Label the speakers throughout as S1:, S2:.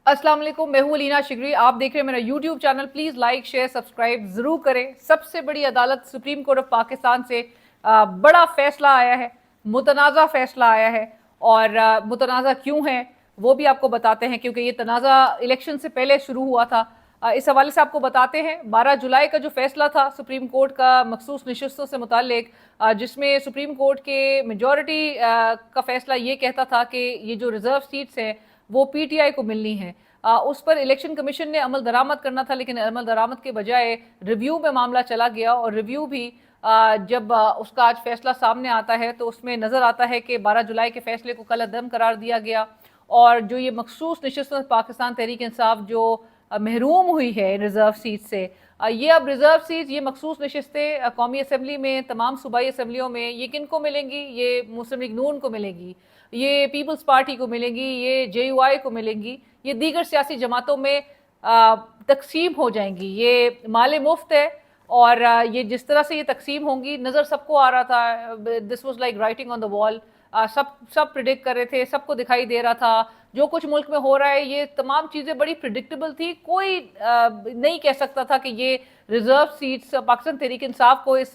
S1: अस्सलाम वालेकुम, मैं हूँ अलीना शिगरी। आप देख रहे हैं मेरा YouTube channel. Please like share subscribe ज़रूर करें। सबसे बड़ी अदालत सुप्रीम कोर्ट ऑफ पाकिस्तान से बड़ा फैसला आया है, मुतनाज़ा फैसला आया है। और मुतनाज़ा क्यों है वो भी आपको बताते हैं, क्योंकि ये तनाज़ा इलेक्शन से पहले शुरू हुआ था। इस हवाले से आपको बताते हैं 12 जुलाई का जो फैसला था सुप्रीम कोर्ट का मखसूस नशिस्तों से मुताल्लिक, जिसमें सुप्रीम कोर्ट के मेजॉरिटी का फैसला ये कहता था कि ये जो रिज़र्व सीट्स हैं वो पीटीआई को मिलनी है। उस पर इलेक्शन कमीशन ने अमल दरामद करना था, लेकिन अमल दरामद के बजाय रिव्यू में मामला चला गया। और रिव्यू भी जब उसका आज फैसला सामने आता है तो उसमें नज़र आता है कि 12 जुलाई के फैसले को कल अदम करार दिया गया। और जो ये मखसूस नशिस्त पाकिस्तान तहरीक इंसाफ जो महरूम हुई है रिज़र्व सीट से, ये अब रिज़र्व सीट, ये मखसूस नशिस्तें कौमी असम्बली में, तमाम सूबाई असम्बलियों में, ये किन को मिलेंगी? ये मुस्लिम लीग नून को मिलेंगी, ये पीपल्स पार्टी को मिलेंगी, ये जेयूआई को मिलेंगी, ये दीगर सियासी जमातों में तकसीम हो जाएंगी। ये माले मुफ्त है और ये जिस तरह से ये तकसीम होंगी नज़र सबको आ रहा था। This was like writing on the wall. सब प्रिडिक्ट कर रहे थे, सबको दिखाई दे रहा था जो कुछ मुल्क में हो रहा है। ये तमाम चीज़ें बड़ी प्रिडिक्टेबल थी। कोई नहीं कह सकता था कि ये रिज़र्व सीट्स पाकिस्तान तहरीक इंसाफ को इस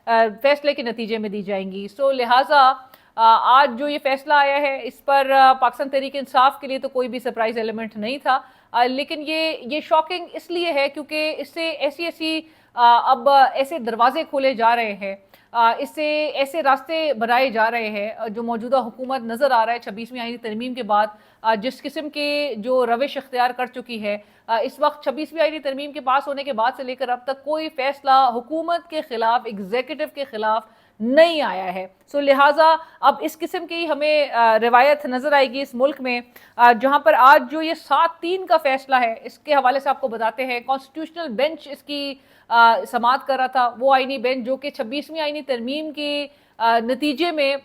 S1: फैसले के नतीजे में दी जाएंगी। सो लिहाजा आज जो ये फैसला आया है इस पर पाकिस्तान तहरीक इंसाफ के लिए तो कोई भी सरप्राइज एलिमेंट नहीं था। लेकिन ये शॉकिंग इसलिए है क्योंकि इससे ऐसी अब ऐसे दरवाजे खोले जा रहे हैं, इससे ऐसे रास्ते बनाए जा रहे हैं जो मौजूदा हुकूमत नज़र आ रहा है 26वीं आईनी तरमीम के बाद जिस किस्म के जो रविश इख्तियार कर चुकी है। इस वक्त 26वीं आईनी तरमीम के पास होने के बाद से लेकर अब तक कोई फैसला हुकूमत के खिलाफ, एग्जीक्यूटिव के खिलाफ नहीं आया है। सो लिहाजा अब इस किस्म की हमें रिवायत नज़र आएगी इस मुल्क में, जहाँ पर आज जो ये 7-3 का फैसला है इसके हवाले से आपको बताते हैं। कॉन्स्टिट्यूशनल बेंच इसकी समाअत कर रहा था, वो आईनी बेंच जो कि 26वीं आईनी तरमीम के नतीजे में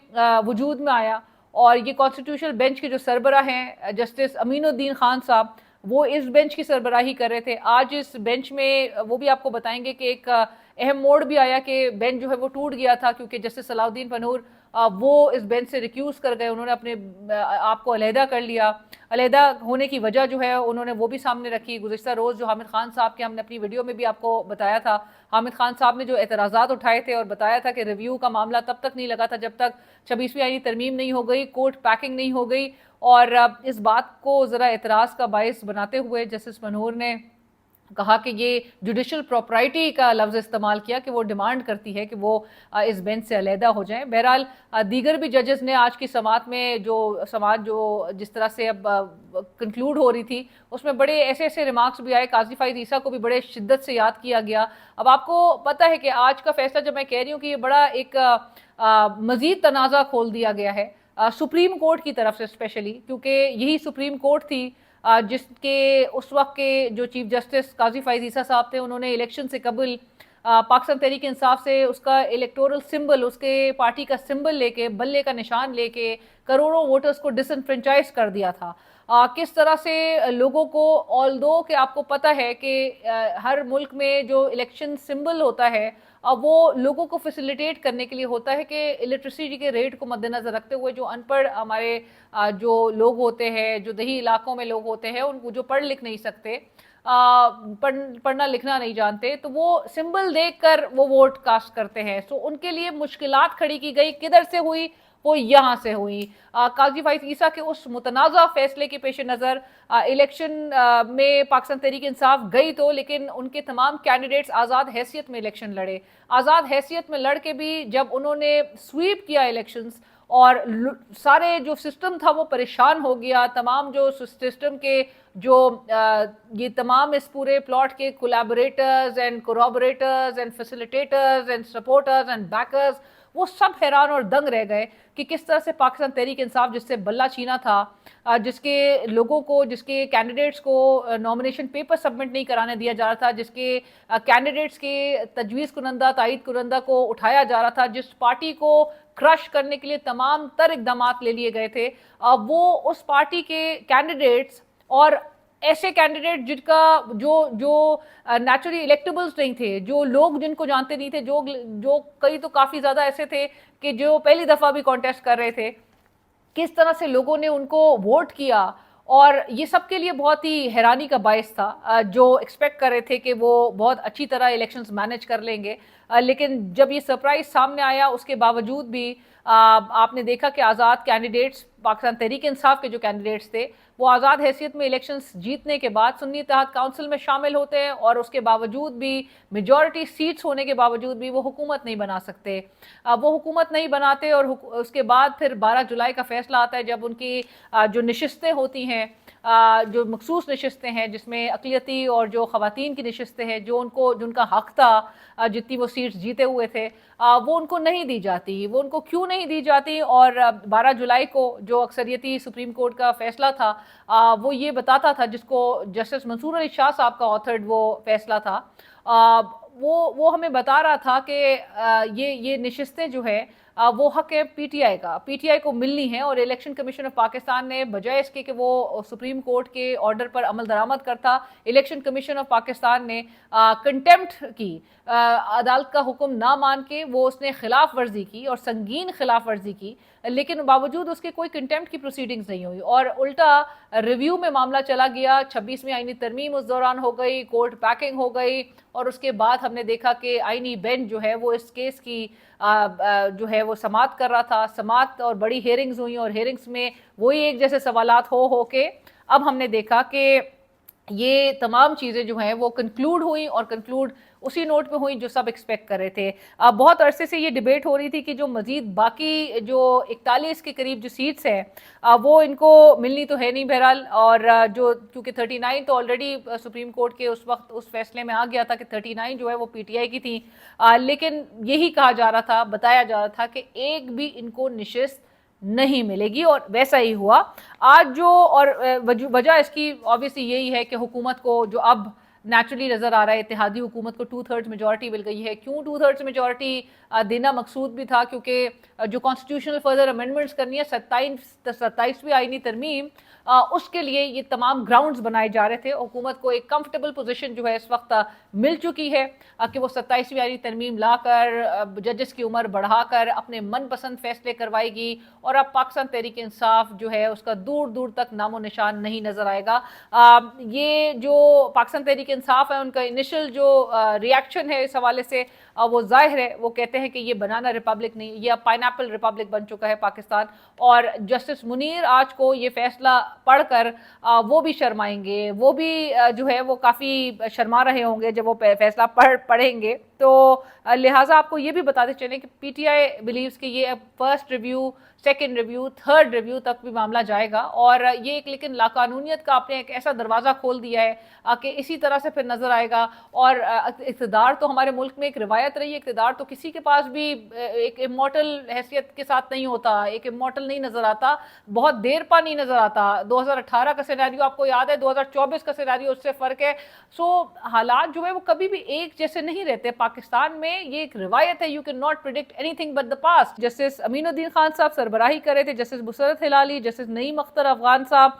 S1: वजूद में आया। और ये कॉन्स्टिट्यूशनल बेंच के जो सरबरा हैं जस्टिस अमीनुद्दीन खान साहब, वो इस बेंच की सरबराही कर रहे थे। आज इस बेंच में वो भी आपको बताएंगे कि एक अहम मोड़ भी आया कि बेंच जो है वो टूट गया था, क्योंकि जस्टिस सलाउद्दीन पनूर वो इस बेंच से रिक्यूज़ कर गए। उन्होंने अपने आप को अलहदा कर लिया। अलहदा होने की वजह जो है उन्होंने वो भी सामने रखी। गुज़िश्ता रोज़ जो हामिद खान साहब के हमने अपनी वीडियो में भी आपको बताया था, हामिद खान साहब ने जो एतराज़ात उठाए थे और बताया था कि रिव्यू का मामला तब तक नहीं लगा था जब तक 26वीं आईनी तरमीम नहीं हो गई, कोर्ट पैकिंग नहीं हो गई। और इस बात को ज़रा एतराज़ का बायस बनाते हुए जस्टिस मनूर ने कहा कि ये जुडिशल प्रॉपर्टी का लफ्ज़ इस्तेमाल किया कि वो डिमांड करती है कि वो इस बेंच से अलहदा हो जाएं। बहरहाल दीगर भी जजेस ने आज की समाअत में जो जिस तरह से अब कंक्लूड हो रही थी उसमें बड़े ऐसे रिमार्क्स भी आए। काजी फाइज ईसा को भी बड़े शिद्दत से याद किया गया। अब आपको पता है कि आज का फैसला जब मैं कह रही हूँ कि ये बड़ा एक मज़ीद तनाज़ा खोल दिया गया है सुप्रीम कोर्ट की तरफ से, स्पेशली क्योंकि यही सुप्रीम कोर्ट थी जिसके उस वक्त के जो चीफ जस्टिस काजी फाइज ईसा साहब थे, उन्होंने इलेक्शन से कबल पाकिस्तान तहरीक इंसाफ से उसका इलेक्टोरल सिंबल, उसके पार्टी का सिंबल लेके, बल्ले का निशान लेके करोड़ों वोटर्स को डिसएनफ्रेंचाइज कर दिया था। किस तरह से लोगों को, ऑल्दो कि आपको पता है कि हर मुल्क में जो इलेक्शन सिंबल होता है वो लोगों को फैसिलिटेट करने के लिए होता है कि इलेक्ट्रिसिटी के रेट को मद्देनज़र रखते हुए जो अनपढ़ हमारे जो लोग होते हैं, जो दही इलाकों में लोग होते हैं, उनको जो पढ़ लिख नहीं सकते, पढ़ना लिखना नहीं जानते, तो वो सिंबल देखकर वो वोट कास्ट करते हैं। सो उनके लिए मुश्किलात खड़ी की गई। किधर से हुई? वो यहाँ से हुई। काजी फाइज ईसा के उस मुतनाज़ा फैसले के पेश नज़र इलेक्शन में पाकिस्तान तहरीक इंसाफ गई तो, लेकिन उनके तमाम कैंडिडेट्स आज़ाद हैसियत में इलेक्शन लड़े। आज़ाद हैसियत में लड़ के भी जब उन्होंने स्वीप किया इलेक्शंस और सारे जो सिस्टम था वो परेशान हो गया, तमाम जो सिस्टम के जो ये तमाम इस पूरे प्लॉट के collaborators and corroborators and facilitators and supporters and backers, वो सब हैरान और दंग रह गए कि किस तरह से पाकिस्तान तहरीक इंसाफ जिससे बल्ला छीना था, जिसके लोगों को, जिसके कैंडिडेट्स को नॉमिनेशन पेपर सबमिट नहीं कराने दिया जा रहा था, जिसके कैंडिडेट्स के तजवीज़ कुनंदा, तायद कुनंदा को उठाया जा रहा था, जिस पार्टी को क्रश करने के लिए तमाम तर इक़दामात ले लिए गए थे, वो उस पार्टी के कैंडिडेट्स और ऐसे कैंडिडेट जिनका जो नेचुरली इलेक्टेबल्स नहीं थे, जो लोग जिनको जानते नहीं थे, जो कई तो काफ़ी ज़्यादा ऐसे थे कि जो पहली दफ़ा भी कॉन्टेस्ट कर रहे थे, किस तरह से लोगों ने उनको वोट किया اور یہ سب کے لیے بہت ہی حیرانی کا باعث تھا. جو ایکسپیکٹ کر رہے تھے کہ وہ بہت اچھی طرح الیکشنز مینیج کر لیں گے, لیکن جب یہ سرپرائز سامنے آیا اس کے باوجود بھی آپ نے دیکھا کہ آزاد کینڈیڈیٹس, پاکستان تحریک انصاف کے جو کینڈیڈیٹس تھے وہ آزاد حیثیت میں الیکشنز جیتنے کے بعد سنی اتحاد کونسل میں شامل ہوتے ہیں, اور اس کے باوجود بھی میجورٹی سیٹس ہونے کے باوجود بھی وہ حکومت نہیں بنا سکتے. وہ حکومت نہیں بناتے, اور اس کے بعد پھر 12 جولائی کا فیصلہ آتا ہے جب ان کی جو نشستیں ہوتی ہیں, جو مخصوص نشستیں ہیں جس میں اقلیتی اور جو خواتین کی نشستیں ہیں, جن کا حق تھا, جتنی وہ سیٹس جیتے ہوئے تھے, وہ ان کو نہیں دی جاتی. وہ ان کو کیوں نہیں دی جاتی؟ اور 12 جولائی کو جو اکثریتی سپریم کورٹ کا فیصلہ تھا وہ یہ بتاتا تھا, جس کو جسٹس منصور علی شاہ صاحب کا آتھرڈ وہ فیصلہ تھا, وہ ہمیں بتا رہا تھا کہ یہ نشستیں جو ہے وہ حق ہے پی ٹی آئی کا, پی ٹی آئی کو ملنی ہے. اور الیکشن کمیشن آف پاکستان نے بجائے اس کے کہ وہ سپریم کورٹ کے آرڈر پر عمل درآمد کرتا, الیکشن کمیشن آف پاکستان نے کنٹیمپٹ کی, عدالت کا حکم نہ مان کے اس نے خلاف ورزی کی, اور سنگین خلاف ورزی کی, لیکن باوجود اس کے کوئی کنٹیمپٹ کی پروسیڈنگز نہیں ہوئی, اور الٹا ریویو میں معاملہ چلا گیا. 26ویں آئینی ترمیم اس دوران ہو گئی, کورٹ پیکنگ ہو گئی, اور اس کے بعد ہم نے دیکھا کہ آئینی بینچ جو ہے وہ اس کیس کی جو ہے وہ سماعت کر رہا تھا. سماعت اور بڑی ہیئرنگز ہوئیں, اور ہیئرنگز میں وہی ایک جیسے سوالات ہو کے اب ہم نے دیکھا کہ یہ تمام چیزیں جو ہیں وہ کنکلوڈ ہوئیں, اور کنکلوڈ اسی نوٹ پہ ہوئی جو سب ایکسپیکٹ کر رہے تھے. بہت عرصے سے یہ ڈیبیٹ ہو رہی تھی کہ جو مزید باقی جو 41 کے قریب جو سیٹس ہیں وہ ان کو ملنی تو ہے نہیں بہرحال, اور جو کیونکہ 39 تو آلریڈی سپریم کورٹ کے اس وقت اس فیصلے میں آ گیا تھا کہ 39 جو ہے وہ پی ٹی آئی کی تھی, لیکن یہی کہا جا رہا تھا, بتایا جا رہا تھا کہ ایک بھی ان کو نشست نہیں ملے گی, اور ویسا ہی ہوا آج جو. اور وجہ اس کی obviously یہی ہے کہ حکومت کو جو اب نیچرلی نظر آ رہا ہے, اتحادی حکومت کو 2/3 میجورٹی مل گئی ہے. کیوں 2/3 میجورٹی دینا مقصود بھی تھا؟ کیونکہ جو کانسٹیٹیوشنل فردر امینڈمنٹس کرنی ہے 27ویں آئینی ترمیم, اس کے لیے یہ تمام گراؤنڈز بنائے جا رہے تھے. حکومت کو ایک کمفرٹیبل پوزیشن جو ہے اس وقت مل چکی ہے کہ وہ 27ویں آئینی ترمیم لا کر ججز کی عمر بڑھا کر اپنے من پسند فیصلے کروائے گی, اور اب پاکستان تحریک انصاف جو ہے اس کا دور دور تک نام و نشان نہیں نظر آئے گا. یہ جو پاکستان تحریک انصاف ہے ان کا انیشل جو ریاکشن ہے اس حوالے سے وہ ظاہر ہے, وہ کہتے ہیں کہ یہ بنانا ریپبلک نہیں, یہ پائن ایپل ریپبلک بن چکا ہے پاکستان. اور جسٹس منیر آج کو یہ فیصلہ پڑھ کر وہ بھی شرمائیں گے, وہ بھی جو ہے وہ کافی شرما رہے ہوں گے جب وہ فیصلہ پڑھیں گے. تو لہٰذا آپ کو یہ بھی بتاتے چلیں کہ پی ٹی آئی بلیوز کہ یہ first review, second review, third review تک بھی معاملہ جائے گا, اور یہ ایک لیکن لاقانونیت کا آپ نے ایک ایسا دروازہ کھول دیا ہے کہ اسی طرح سے پھر نظر آئے گا. اور اقتدار تو ہمارے ملک میں ایک روایت رہی ہے, اقتدار تو کسی کے پاس بھی ایک امورٹل حیثیت کے ساتھ نہیں ہوتا, ایک امورٹل نہیں نظر آتا, بہت دیر پا نہیں نظر آتا. 2018 کا سیناریو آپ کو یاد ہے, 2024 کا سیناریو اس سے فرق ہے. حالات جو ہے وہ کبھی بھی ایک جیسے نہیں رہتے پاکستان میں, یہ ایک روایت ہے. You can not predict anything but the past. Justice Aminuddin Khan صاحب سربراہی کر رہے تھے, جسٹس مسرت ہلالی, جسٹس نعیم اختر افغان صاحب,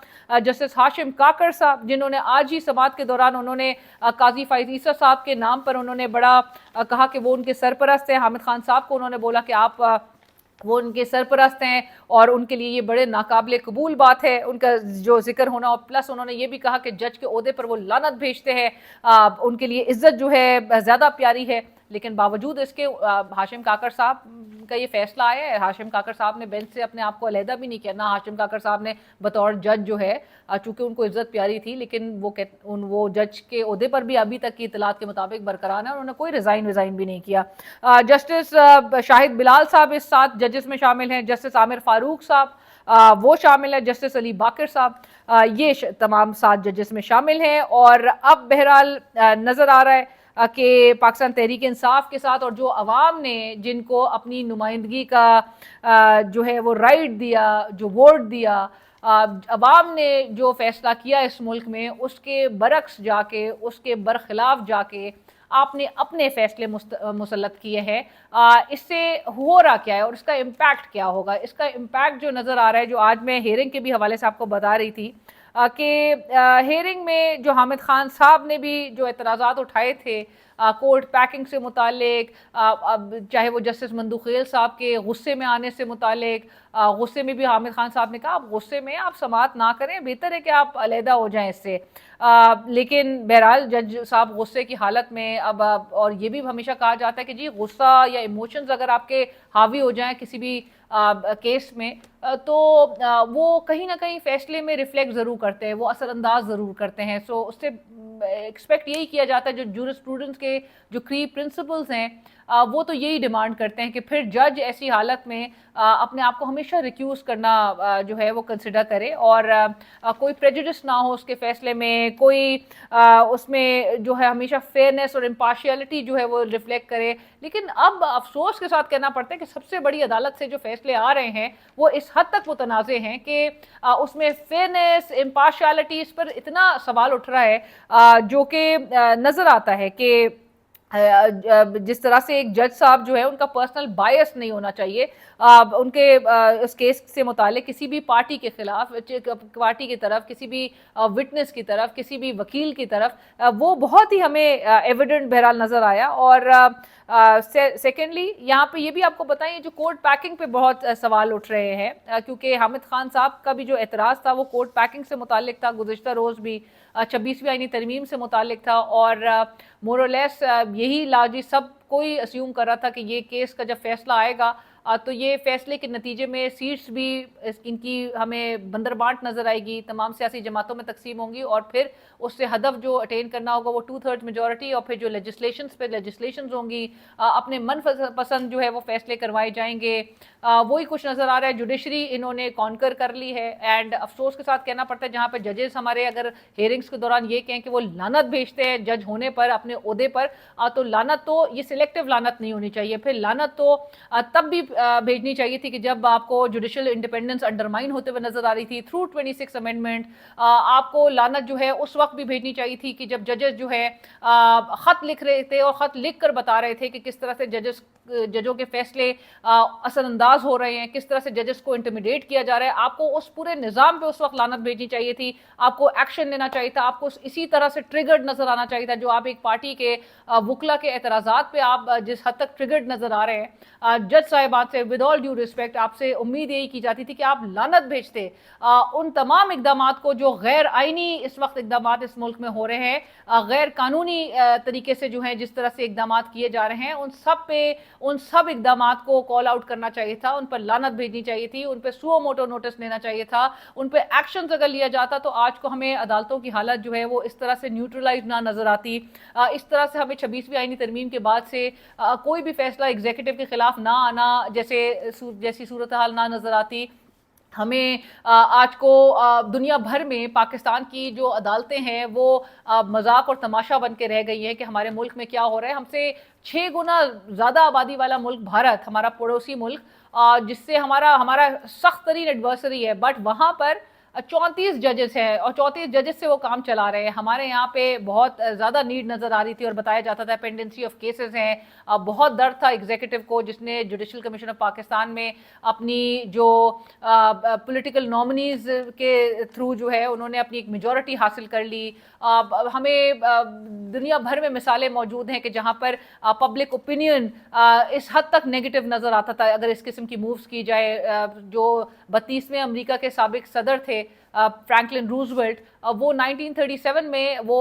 S1: جسٹس ہاشم کاکڑ صاحب, جنہوں نے آج ہی سماعت کے دوران انہوں نے قاضی فائز عیسیٰ صاحب کے نام پر انہوں نے بڑا کہا کہ وہ ان کے سرپرست ہیں. حامد خان صاحب کو انہوں نے بولا کہ آپ وہ ان کے سرپرست ہیں, اور ان کے لیے یہ بڑے ناقابل قبول بات ہے ان کا جو ذکر ہونا. اور پلس انہوں نے یہ بھی کہا کہ جج کے عہدے پر وہ لعنت بھیجتے ہیں, ان کے لیے عزت جو ہے زیادہ پیاری ہے. لیکن باوجود اس کے ہاشم کاکڑ صاحب کا یہ فیصلہ آیا ہے. ہاشم کاکڑ صاحب نے بینچ سے اپنے آپ کو علیحدہ بھی نہیں کیا, نہ ہاشم کاکڑ صاحب نے بطور جج جو ہے, چونکہ ان کو عزت پیاری تھی, لیکن وہ جج کے عہدے پر بھی ابھی تک کی اطلاعات کے مطابق برقرار ہے, انہوں نے کوئی ریزائن بھی نہیں کیا. جسٹس شاہد بلال صاحب اس 7 ججز میں شامل ہیں, جسٹس عامر فاروق صاحب وہ شامل ہیں, جسٹس علی باقر صاحب, یہ تمام 7 ججز میں شامل ہیں. اور اب بہرحال نظر آ رہا ہے کہ پاکستان تحریک انصاف کے ساتھ, اور جو عوام نے جن کو اپنی نمائندگی کا جو ہے وہ رائٹ دیا, جو ووٹ دیا, عوام نے جو فیصلہ کیا اس ملک میں, اس کے برعکس جا کے, اس کے برخلاف جا کے آپ نے اپنے فیصلے مسلط کیے ہیں. اس سے ہو رہا کیا ہے اور اس کا امپیکٹ کیا ہوگا؟ اس کا امپیکٹ جو نظر آ رہا ہے, جو آج میں ہیئرنگ کے بھی حوالے سے آپ کو بتا رہی تھی کہ ہیئرنگ میں جو حامد خان صاحب نے بھی جو اعتراضات اٹھائے تھے کورٹ پیکنگ سے متعلق, چاہے وہ جسٹس مندوخیل صاحب کے غصے میں آنے سے متعلق, गुस्से में भी हामिद खान साहब ने कहा आप गुस्से में आप समाअत ना करें, बेहतर है कि आप अलहदा हो जाएं इससे। लेकिन बहरहाल जज साहब गुस्से की हालत में अब और ये भी हमेशा कहा जाता है कि जी गुस्सा या इमोशंस अगर आपके हावी हो जाएं किसी भी केस में तो वो कहीं ना कहीं फैसले में रिफ्लेक्ट ज़रूर करते हैं, वो असरअंदाज ज़रूर करते हैं। सो उससे एक्सपेक्ट यही किया जाता है, जो जूरिस्प्रूडेंस के जो की प्रिंसिपल्स हैं वो तो यही डिमांड करते हैं कि फिर जज ऐसी हालत में अपने आप को हमेशा रिक्यूज करना जो है वो कंसिडर करे और कोई प्रेजुडिस ना हो उसके फैसले में, कोई उसमें जो है हमेशा फेयरनेस और इम्पार्शियलिटी जो है वो रिफ्लेक्ट करे। लेकिन अब अफसोस के साथ कहना पड़ता है कि सबसे बड़ी अदालत से जो फैसले आ रहे हैं वो इस हद तक मुतनाज़े हैं कि उसमें फेयरनेस इम्पार्शियलिटी इस पर इतना सवाल उठ रहा है जो कि नज़र आता है कि जिस तरह से एक जज साहब जो है उनका पर्सनल बायस नहीं होना चाहिए उनके इस केस से मुतालिक किसी भी पार्टी के खिलाफ, पार्टी की तरफ, किसी भी विटनेस की तरफ, किसी भी वकील की तरफ, वो बहुत ही हमें एविडेंट बहरहाल नज़र आया। और सेकेंडली यहाँ पे ये भी आपको बताएं जो कोर्ट पैकिंग पे बहुत सवाल उठ रहे हैं क्योंकि हामिद खान साहब का भी जो एतराज़ था वो कोर्ट पैकिंग से मुतालिक था, गुज़िश्ता रोज़ भी 26वीं आईनी तरमीम से मुतालिक था और मोरलेस यही लाजी सब कोई अस्यूम कर रहा था कि ये केस का जब फैसला आएगा तो ये फैसले के नतीजे में सीट्स भी इनकी हमें बंदरबांट नज़र आएगी, तमाम सियासी जमातों में तकसीम होंगी और फिर उससे हदफ जो अटेन करना होगा वो 2/3 मेजॉरिटी और फिर जो लेजिस्लेशंस होंगी अपने मन पसंद जो है वो फैसले करवाए जाएंगे। वही कुछ नज़र आ रहा है। जुडिशरी इन्होंने कॉन्कर कर ली है एंड अफसोस के साथ कहना पड़ता है जहाँ पर जजेस हमारे अगर हेयरिंग्स के दौरान ये कहें कि वो लानत भेजते हैं जज होने पर अपने ओहदे पर, तो लानत तो ये सिलेक्टिव लानत नहीं होनी चाहिए। फिर लानत तो तब भी भेजनी चाहिए थी कि जब आपको जुडिशल इंडिपेंडेंस अंडरमाइन होते हुए नजर आ रही थी थ्रू 26 अमेंडमेंट। आपको लानत जो है उस वक्त भी भेजनी चाहिए थी कि जब जजेस जो है खत लिख रहे थे और खत लिख कर बता रहे थे कि किस तरह से जजों के फैसले असरअंदाज हो रहे हैं, किस तरह से जजेस को इंटिमिडेट किया जा रहा है। आपको उस पूरे निज़ाम पे उस वक्त लानत भेजनी चाहिए थी, आपको एक्शन लेना चाहिए था, आपको इसी तरह से ट्रिगर्ड नजर आना चाहिए था। जो आप एक पार्टी के वकला के एतराज़ात पे आप जिस हद तक ट्रिगर्ड नजर आ रहे हैं, जज साहिबात से विद ऑल ड्यू रिस्पेक्ट आपसे उम्मीद यही की जाती थी कि आप लानत भेजते उन तमाम इकदामात को जो गैर आइनी इस वक्त इकदामात इस मुल्क में हो रहे हैं, गैर कानूनी तरीके से जो है जिस तरह से इकदामात किए जा रहे हैं, उन सब इकदामात को कॉल आउट करना चाहिए था, उन पर लानत भेजनी चाहिए थी, उन पर सुओ मोटो नोटिस लेना चाहिए था, उन पर एक्शन अगर लिया जाता तो आज को हमें अदालतों की हालत जो है वो इस तरह से न्यूट्रलाइज ना नजर आती। इस तरह से हमें 26वीं आईनी तरमीम के बाद से कोई भी फैसला एग्जीक्यूटिव के खिलाफ ना आना जैसी सूरत हाल ना नजर आती। हमें आज को दुनिया भर में पाकिस्तान की जो अदालतें हैं वो मजाक और तमाशा बन के रह गई है कि हमारे मुल्क में क्या हो रहा है। हमसे 6 गुना ज़्यादा आबादी वाला मुल्क भारत, हमारा पड़ोसी मुल्क, जिससे हमारा सख्त तरीन एडवर्सरी है, बट वहाँ पर 34 जजेस हैं और 34 जजेस से वो काम चला रहे हैं। हमारे यहाँ पे बहुत ज़्यादा नीड नज़र आ रही थी और बताया जाता था पेंडेंसी ऑफ केसेस हैं। बहुत दर्द था एग्जीक्यूटिव को जिसने जुडिशल कमीशन ऑफ पाकिस्तान में अपनी जो पॉलिटिकल नॉमिनीज के थ्रू जो है उन्होंने अपनी एक मेजॉरिटी हासिल कर ली। हमें दुनिया भर में मिसालें मौजूद हैं कि जहाँ पर पब्लिक ओपिनियन इस हद तक नेगेटिव नज़र आता था अगर इस किस्म की मूव्स की जाए। जो 32वें अमेरिका के साबिक सदर थे फ्रैंकलिन रूजवेल्ट, वो 1937 में वो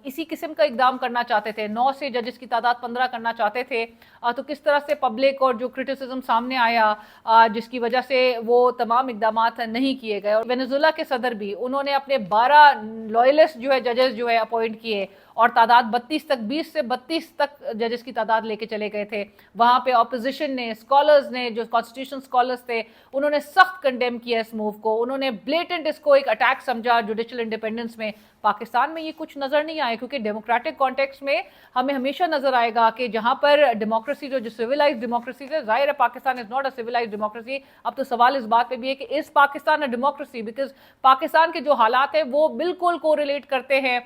S1: इसी किस्म का इकदाम करना चाहते थे, 9 से जजेस की तादाद 15 करना चाहते थे। तो किस तरह से पब्लिक और जो क्रिटिसिज्म सामने आया जिसकी वजह से वो तमाम इकदामात नहीं किए गए। और वेनेजुएला के सदर भी उन्होंने अपने 12 लॉयलिस्ट जो है जजेस जो है अपॉइंट किए और तादाद 32 तक 20 से 32 तक जजेस की तादाद लेके चले गए थे। वहाँ पे ऑपोजिशन ने, स्कॉलर्स ने, जो कॉन्स्टिट्यूशन स्कॉलर्स थे, उन्होंने सख्त कंडेम किया इस मूव को, उन्होंने ब्लेटेंट इसको एक अटैक समझा जुडिशल इंडिपेंडेंस में। पाकिस्तान में ये कुछ नज़र नहीं आया क्योंकि डेमोक्रेटिक कॉन्टेक्स्ट में हमें हमेशा नज़र आएगा कि जहाँ पर डेमोक्रेसी जो सिविलाइज्ड डेमोक्रेसी है, जाहिर है Pakistan is not a civilised democracy. अब तो सवाल इस बात पे भी है कि इस Pakistan a democracy, because Pakistan के जो हालात हैं वो बिल्कुल कोरिलेट करते हैं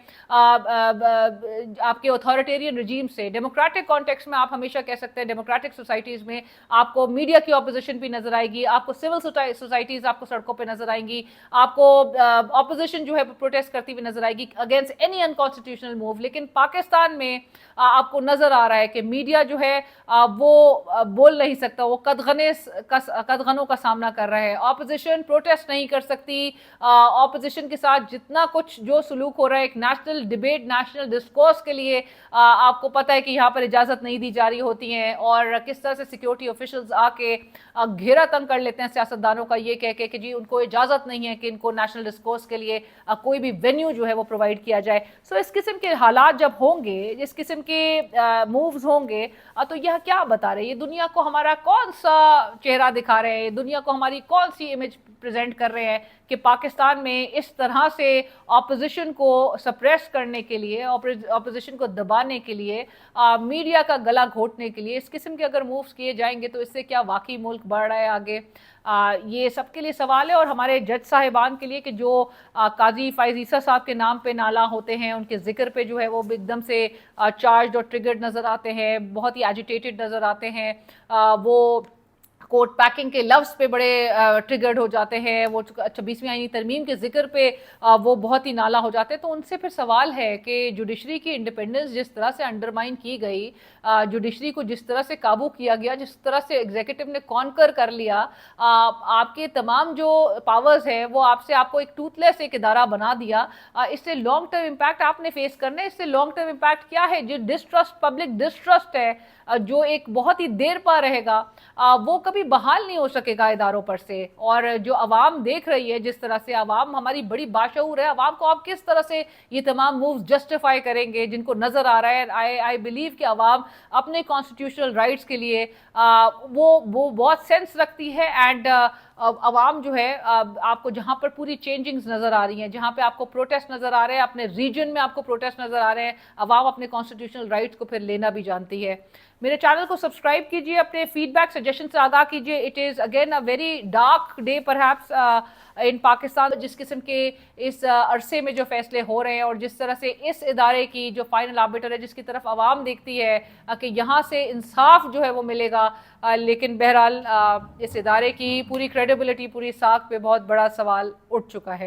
S1: आपके अथॉरिटेरियन रिजीम से। डेमोक्रेटिक कॉन्टेक्स्ट में आप हमेशा कह सकते हैं डेमोक्रेटिक सोसाइटीज़ में आपको मीडिया की ऑपोजिशन भी नजर आएगी, आपको सिविल सोसाइटीज़ आपको सड़कों पर नजर आएंगी, आपको आपको ऑपोजिशन जो है प्रोटेस्ट करती हुई नजर आएगी अगेंस्ट एनी अनकॉन्स्टिट्यूशनल मूव। लेकिन पाकिस्तान में आपको नजर आ रहा है कि मीडिया जो है वो बोल नहीं सकता, वो कदगनों का सामना कर रहा है। ऑपोजिशन प्रोटेस्ट नहीं कर सकती। ऑपोजिशन के साथ जितना कुछ जो सलूक हो रहा है एक नेशनल डिबेट, नेशनल डिस्कोर्स के लिए आपको पता है कि यहाँ पर इजाजत नहीं दी जा रही होती है, और किस तरह से सिक्योरिटी ऑफिशियल्स आके घेरा तंग कर लेते हैं सियासतदानों का, ये कह के कि जी उनको इजाजत नहीं है कि इनको नेशनल डिस्कोर्स के लिए कोई भी वेन्यू जो है वो प्रोवाइड किया जाए। सो इस किस्म के हालात जब होंगे, इस किस्म के मूव्स होंगे, तो यह क्या बता रहे हैं, ये दुनिया को हमारा कौन सा चेहरा दिखा रहे हैं, दुनिया को हमारी कौन सी इमेज प्रेजेंट कर रहे हैं कि पाकिस्तान में इस तरह से ऑपोजिशन को सप्रेस करने के लिए, ऑपोजिशन को दबाने के लिए, मीडिया का गला घोटने के लिए इस किस्म के अगर मूव्स किए जाएंगे तो इससे क्या वाकई मुल्क बढ़ रहा है आगे? ये सबके लिए सवाल है, और हमारे जज साहिबान के लिए कि जो काजी फायज ईसा साहब के नाम पे नाला होते हैं, उनके जिक्र पे जो है वो एकदम से चार्ज और ट्रिगर्ड नज़र आते हैं, बहुत ही एजिटेटेड नज़र आते हैं, वो कोर्ट पैकिंग के लफ्ज़ पे बड़े ट्रिगर्ड हो जाते हैं, वो 26वीं आईनी तरमीम के जिक्र पे वो बहुत ही नाला हो जाते हैं। तो उनसे फिर सवाल है कि जुडिशरी की इंडिपेंडेंस जिस तरह से अंडरमाइन की गई, जुडिशरी को जिस तरह से काबू किया गया, जिस तरह से एग्जीक्यूटिव ने कॉन्कर कर लिया, आपके तमाम जो पावर्स है वो आपको एक टूथलेस एक इदारा बना दिया, इससे लॉन्ग टर्म इम्पैक्ट आपने फेस करना है। इससे लॉन्ग टर्म इम्पैक्ट क्या है? जो डिस्ट्रस्ट, पब्लिक डिस्ट्रस्ट है, जो एक बहुत ही देर पा रहेगा, वो कभी बहाल नहीं हो सकेगा इदारों पर से। और जो अवाम देख रही है, जिस तरह से अवाम हमारी बड़ी बाशऊर है, अवाम को आप किस तरह से ये तमाम मूव्स जस्टिफाई करेंगे जिनको नजर आ रहा है? आई बिलीव कि अवाम अपने कॉन्स्टिट्यूशनल राइट्स के लिए वो बहुत सेंस रखती है। एंड अवाम जो है, आपको जहाँ पर पूरी चेंजिंग्स नज़र आ रही हैं, जहाँ पे आपको प्रोटेस्ट नज़र आ रहे हैं, अपने रीजन में आपको प्रोटेस्ट नज़र आ रहे हैं, अवाम अपने कॉन्स्टिट्यूशनल राइट्स को फिर लेना भी जानती है। मेरे चैनल को सब्सक्राइब कीजिए, अपने फीडबैक सजेशन से आगाह कीजिए। It is again a very dark day perhaps इन पाकिस्तान। जिस किस्म के इस अरसे में जो फैसले हो रहे हैं, और जिस तरह से इस इदारे की जो फाइनल आर्बिटर है, जिसकी तरफ आवाम देखती है कि यहाँ से इंसाफ जो है वो मिलेगा, लेकिन बहरहाल इस इदारे की पूरी क्रेडिबिलिटी, पूरी साख पे बहुत बड़ा सवाल उठ चुका है।